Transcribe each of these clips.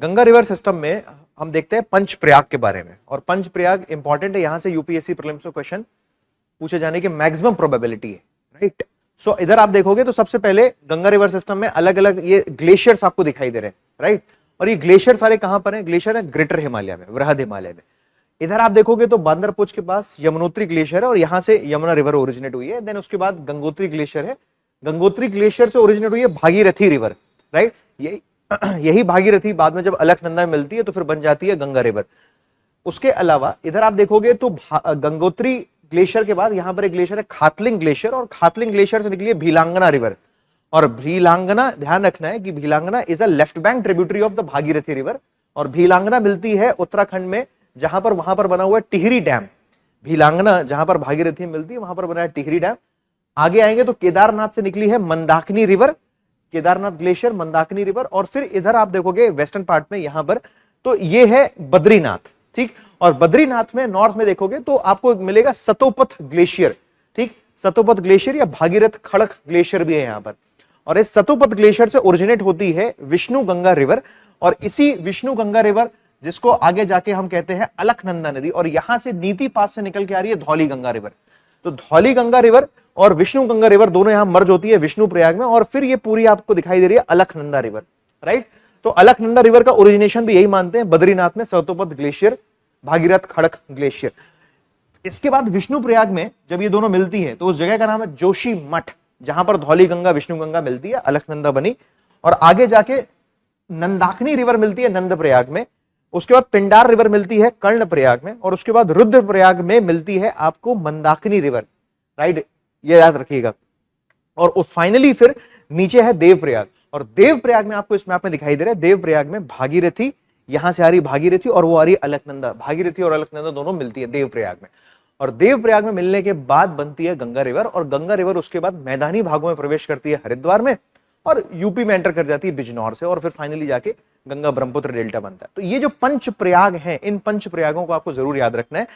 Ganga river system में हम देखते हैं पंच प्रयाग के बारे में, और पंच प्रयाग इंपॉर्टेंट है, यहां से यूपीएससी प्रीलिम्स में क्वेश्चन पूछे जाने की मैक्सिमम प्रोबेबिलिटी है, राइट। सो इधर आप देखोगे तो सबसे पहले गंगा रिवर सिस्टम में अलग अलग ये ग्लेशियर्स आपको दिखाई दे रहे हैं, राइट। और ये ग्लेशियर सारे कहां पर हैं? ग्लेशियर है ग्रेटर हिमालय में, वृहद हिमालय में। इधर आप देखोगे तो बांदरपुच के पास यमुनोत्री ग्लेशियर है और यहां से यमुना रिवर ओरिजिनेट हुई है। देन उसके बाद गंगोत्री ग्लेशियर है, गंगोत्री ग्लेशियर से ओरिजिनेट हुई है भागीरथी रिवर, राइट। यही भागीरथी बाद में जब अलकनंदा में मिलती है तो फिर बन जाती है गंगा रिवर। उसके अलावा इधर आप देखोगे तो गंगोत्री ग्लेशियर के बाद यहां पर एक ग्लेशियर है खातलिंग ग्लेशियर, और खातलिंग ग्लेशियर से निकली है भीलांगना रिवर। और भीलांगना, ध्यान रखना है कि Bhilangana is a left bank tributary of the Bhagirathi river, और भीलांगना मिलती है उत्तराखंड में, जहां पर वहां पर बना हुआ है टिहरी डैम। भीलांगना जहां पर भागीरथी मिलती है वहां पर बना है टिहरी डैम। आगे आएंगे तो केदारनाथ से निकली है Mandakini river, Kedarnath glacier, Mandakini river. और फिर इधर आप देखोगे वेस्टर्न पार्ट में यहां पर तो ये है बद्रीनाथ, ठीक। और बद्रीनाथ में नॉर्थ में देखोगे तो आपको मिलेगा सतोपथ ग्लेशियर, ठीक। सतोपथ ग्लेशियर या भागीरथ खड़क ग्लेशियर भी है यहां पर। और इस सतोपथ ग्लेशियर से ओरिजिनेट होती है विष्णु गंगा रिवर, और इसी विष्णु गंगा रिवर जिसको आगे जाके हम कहते हैं अलकनंदा नदी, और यहां से नीति पास से निकल के आ रही है धौली गंगा रिवर। तो धौली गंगा रिवर और विष्णु गंगा रिवर दोनों यहां मर्ज होती है विष्णु प्रयाग में, और फिर ये पूरी आपको दिखाई दे रही है अलकनंदा रिवर, राइट। तो अलकनंदा रिवर का ओरिजिनेशन भी यही मानते हैं, बद्रीनाथ में सतोपथ ग्लेशियर, भागीरथ खड़क ग्लेशियर। इसके बाद विष्णु प्रयाग में जब ये दोनों मिलती है तो उस जगह का नाम है जोशी मठ, जहां पर धौली गंगा विष्णु गंगा मिलती है, अलकनंदा बनी। और आगे जाके नंदाकिनी रिवर मिलती है नंद प्रयाग में, उसके बाद पिंडार रिवर मिलती है कर्ण प्रयाग में, और उसके बाद रुद्र प्रयाग में मिलती है आपको मंदाकिनी रिवर, राइट, ये याद रखिएगा। और फाइनली फिर नीचे है देवप्रयाग, और देवप्रयाग में आपको इस मैप में दिखाई दे रहा है, देवप्रयाग में भागीरथी, यहां से आ रही भागीरथी और वो आ रही अलकनंदा, भागीरथी और अलकनंदा दोनों मिलती है देवप्रयाग में। और देवप्रयाग में मिलने के बाद बनती है गंगा रिवर, और गंगा रिवर उसके बाद मैदानी भागों में प्रवेश करती है हरिद्वार में, और यूपी में एंटर कर जाती है बिजनौर से, और फिर फाइनली जाके गंगा ब्रह्मपुत्र डेल्टा बनता है। तो ये जो पंच प्रयाग हैं, इन पंच प्रयागों को आपको जरूर याद रखना है।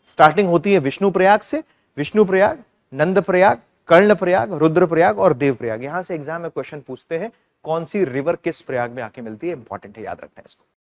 स्टार्टिंग होती है विष्णु प्रयाग से, विष्णु प्रयाग, नंद प्रयाग, कर्ण प्रयाग, रुद्र प्रयाग और देव प्रयाग। यहां से एग्जाम में क्वेश्चन पूछते हैं कौन सी रिवर किस प्रयाग में आके मिलती है, इंपॉर्टेंट है, याद रखना है इसको।